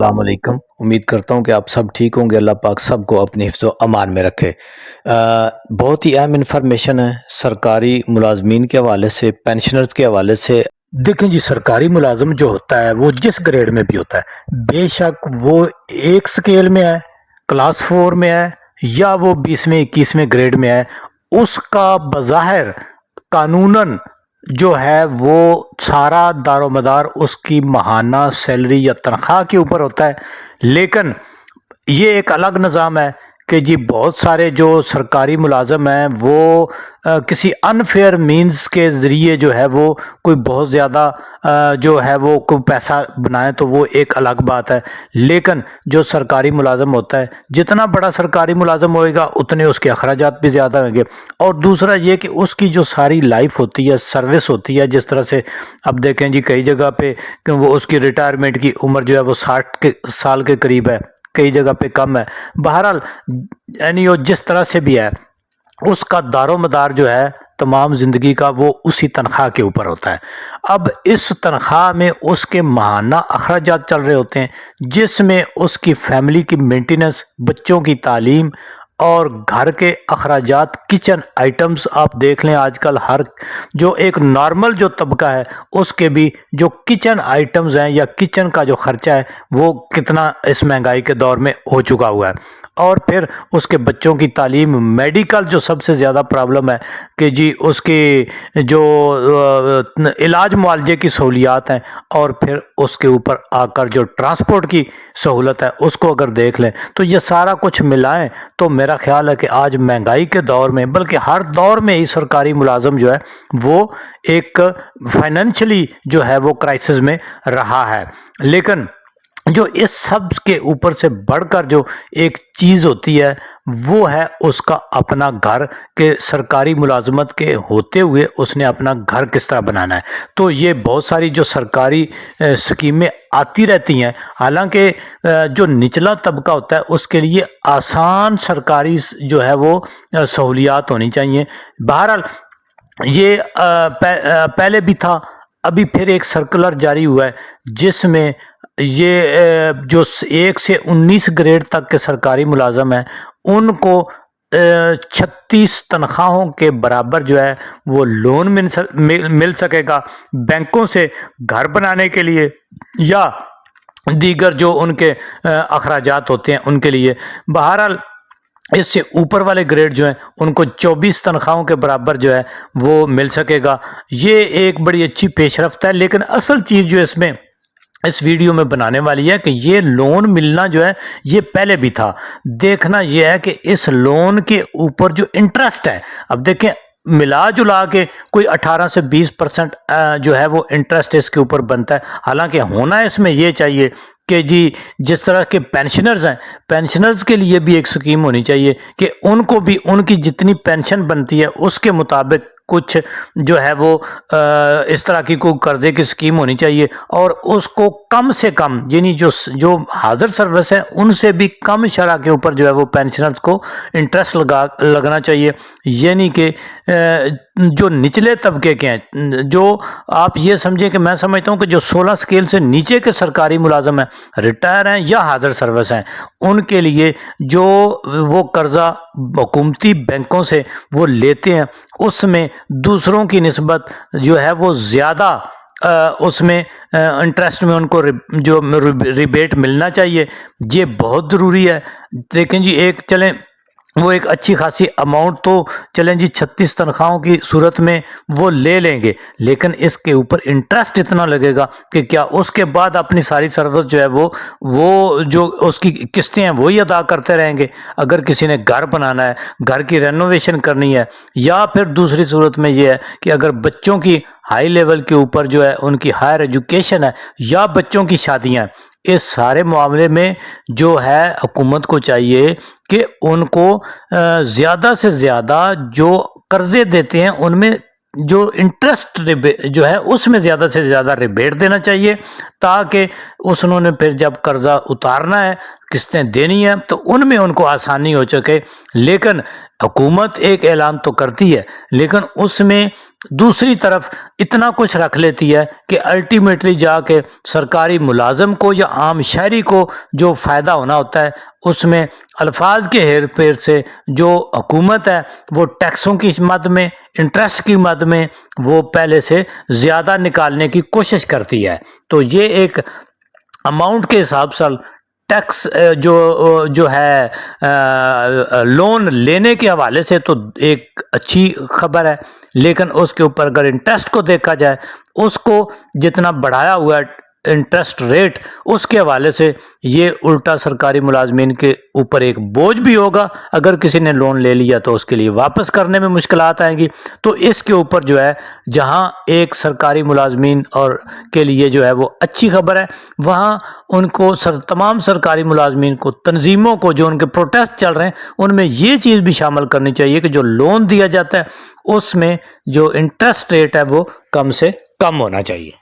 السلام علیکم۔ امید کرتا ہوں کہ آپ سب ٹھیک ہوں گے۔ اللہ پاک سب کو اپنی حفظ و امان میں رکھے۔ بہت ہی اہم انفارمیشن ہے سرکاری ملازمین کے حوالے سے، پینشنرز کے حوالے سے۔ دیکھیں جی، سرکاری ملازم جو ہوتا ہے وہ جس گریڈ میں بھی ہوتا ہے، بے شک وہ ایک سکیل میں ہے، کلاس 4 میں ہے، یا وہ 20ویں 21ویں گریڈ میں ہے، اس کا بظاہر قانوناً جو ہے وہ سارا دار و مدار اس کی ماہانہ سیلری یا تنخواہ کے اوپر ہوتا ہے۔ لیکن یہ ایک الگ نظام ہے کہ جی بہت سارے جو سرکاری ملازم ہیں وہ کسی انفیئر مینز کے ذریعے جو ہے وہ کوئی بہت زیادہ جو ہے وہ کوئی پیسہ بنائیں تو وہ ایک الگ بات ہے۔ لیکن جو سرکاری ملازم ہوتا ہے، جتنا بڑا سرکاری ملازم ہوئے گا اتنے اس کے اخراجات بھی زیادہ ہوں گے، اور دوسرا یہ کہ اس کی جو ساری لائف ہوتی ہے، سروس ہوتی ہے، جس طرح سے اب دیکھیں جی کئی جگہ پہ کہ وہ اس کی ریٹائرمنٹ کی عمر جو ہے وہ 60 سال کے قریب ہے، کئی جگہ پہ کم ہے۔ بہرحال یعنی وہ جس طرح سے بھی ہے، اس کا دار و مدار جو ہے تمام زندگی کا وہ اسی تنخواہ کے اوپر ہوتا ہے۔ اب اس تنخواہ میں اس کے ماہانہ اخراجات چل رہے ہوتے ہیں، جس میں اس کی فیملی کی مینٹیننس، بچوں کی تعلیم اور گھر کے اخراجات، کچن آئٹمز آپ دیکھ لیں آج کل ہر جو ایک نارمل جو طبقہ ہے اس کے بھی جو کچن آئٹمز ہیں یا کچن کا جو خرچہ ہے وہ کتنا اس مہنگائی کے دور میں ہو چکا ہوا ہے۔ اور پھر اس کے بچوں کی تعلیم، میڈیکل جو سب سے زیادہ پرابلم ہے کہ جی اس کی جو علاج معالجے کی سہولیات ہیں، اور پھر اس کے اوپر آ کر جو ٹرانسپورٹ کی سہولت ہے اس کو اگر دیکھ لیں تو یہ سارا کچھ ملائیں تو میرا خیال ہے کہ آج مہنگائی کے دور میں، بلکہ ہر دور میں ہی سرکاری ملازم جو ہے وہ ایک فائنینشلی جو ہے وہ کرائسس میں رہا ہے۔ لیکن جو اس سب کے اوپر سے بڑھ کر جو ایک چیز ہوتی ہے وہ ہے اس کا اپنا گھر، کہ سرکاری ملازمت کے ہوتے ہوئے اس نے اپنا گھر کس طرح بنانا ہے۔ تو یہ بہت ساری جو سرکاری سکیمیں آتی رہتی ہیں، حالانکہ جو نچلا طبقہ ہوتا ہے اس کے لیے آسان سرکاری جو ہے وہ سہولیات ہونی چاہیے۔ بہرحال یہ پہلے بھی تھا، ابھی پھر ایک سرکولر جاری ہوا ہے جس میں یہ جو 1 سے 19 گریڈ تک کے سرکاری ملازم ہیں ان کو 36 تنخواہوں کے برابر جو ہے وہ لون مل سکے گا بینکوں سے، گھر بنانے کے لیے یا دیگر جو ان کے اخراجات ہوتے ہیں ان کے لیے۔ بہرحال اس سے اوپر والے گریڈ جو ہیں ان کو 24 تنخواہوں کے برابر جو ہے وہ مل سکے گا۔ یہ ایک بڑی اچھی پیش رفت ہے، لیکن اصل چیز جو اس میں اس ویڈیو میں بنانے والی ہے کہ یہ لون ملنا جو ہے یہ پہلے بھی تھا۔ دیکھنا یہ ہے کہ اس لون کے اوپر جو انٹرسٹ ہے، اب دیکھیں ملا جلا کے کوئی 18 سے 20% جو ہے وہ انٹرسٹ اس کے اوپر بنتا ہے۔ حالانکہ ہونا اس میں یہ چاہیے کہ جی جس طرح کے پینشنرز ہیں، پینشنرز کے لیے بھی ایک سکیم ہونی چاہیے کہ ان کو بھی ان کی جتنی پینشن بنتی ہے اس کے مطابق کچھ جو ہے وہ اس طرح کی کوئی قرضے کی سکیم ہونی چاہیے، اور اس کو کم سے کم یعنی جو حاضر سروس ہے ان سے بھی کم شرح کے اوپر جو ہے وہ پینشنرز کو انٹرسٹ لگنا چاہیے۔ یعنی کہ جو نچلے طبقے کے ہیں، جو آپ یہ سمجھیں کہ میں سمجھتا ہوں کہ جو 16 سکیل سے نیچے کے سرکاری ملازم ہیں، ریٹائر ہیں یا حاضر سروس ہیں، ان کے لیے جو وہ قرضہ حکومتی بینکوں سے وہ لیتے ہیں اس میں دوسروں کی نسبت جو ہے وہ زیادہ اس میں انٹرسٹ میں ان کو جو ریبیٹ ملنا چاہیے۔ یہ بہت ضروری ہے۔ دیکھیں جی وہ ایک اچھی خاصی اماؤنٹ تو چلیں جی 36 تنخواہوں کی صورت میں وہ لے لیں گے، لیکن اس کے اوپر انٹرسٹ اتنا لگے گا کہ کیا اس کے بعد اپنی ساری سروس جو ہے وہ جو اس کی قسطیں ہیں وہی ادا کرتے رہیں گے۔ اگر کسی نے گھر بنانا ہے، گھر کی رینوویشن کرنی ہے، یا پھر دوسری صورت میں یہ ہے کہ اگر بچوں کی ہائی لیول کے اوپر جو ہے ان کی ہائر ایجوکیشن ہے یا بچوں کی شادیاں ہیں، اس سارے معاملے میں جو ہے حکومت کو چاہیے کہ ان کو زیادہ سے زیادہ جو قرضے دیتے ہیں ان میں جو انٹرسٹ جو ہے اس میں زیادہ سے زیادہ ریبیٹ دینا چاہیے، تاکہ انہوں نے پھر جب قرضہ اتارنا ہے قسطیں دینی ہیں تو ان میں ان کو آسانی ہو چکے. لیکن حکومت ایک اعلان تو کرتی ہے لیکن اس میں دوسری طرف اتنا کچھ رکھ لیتی ہے کہ الٹیمیٹلی جا کے سرکاری ملازم کو یا عام شہری کو جو فائدہ ہونا ہوتا ہے اس میں الفاظ کے ہیر پھیر سے جو حکومت ہے وہ ٹیکسوں کی مد میں، انٹرسٹ کی مد میں وہ پہلے سے زیادہ نکالنے کی کوشش کرتی ہے. تو یہ ایک اماؤنٹ کے حساب سے ٹیکس جو ہے لون لینے کے حوالے سے تو ایک اچھی خبر ہے، لیکن اس کے اوپر اگر انٹرسٹ کو دیکھا جائے، اس کو جتنا بڑھایا ہوا ہے انٹرسٹ ریٹ، اس کے حوالے سے یہ الٹا سرکاری ملازمین کے اوپر ایک بوجھ بھی ہوگا. اگر کسی نے لون لے لیا تو اس کے لیے واپس کرنے میں مشکلات آئیں گی. تو اس کے اوپر جو ہے جہاں ایک سرکاری ملازمین اور کے لیے جو ہے وہ اچھی خبر ہے، وہاں ان کو تمام سرکاری ملازمین کو، تنظیموں کو جو ان کے پروٹیسٹ چل رہے ہیں ان میں یہ چیز بھی شامل کرنی چاہیے کہ جو لون دیا جاتا ہے اس میں جو انٹرسٹ ریٹ ہے وہ کم سے کم ہونا چاہیے.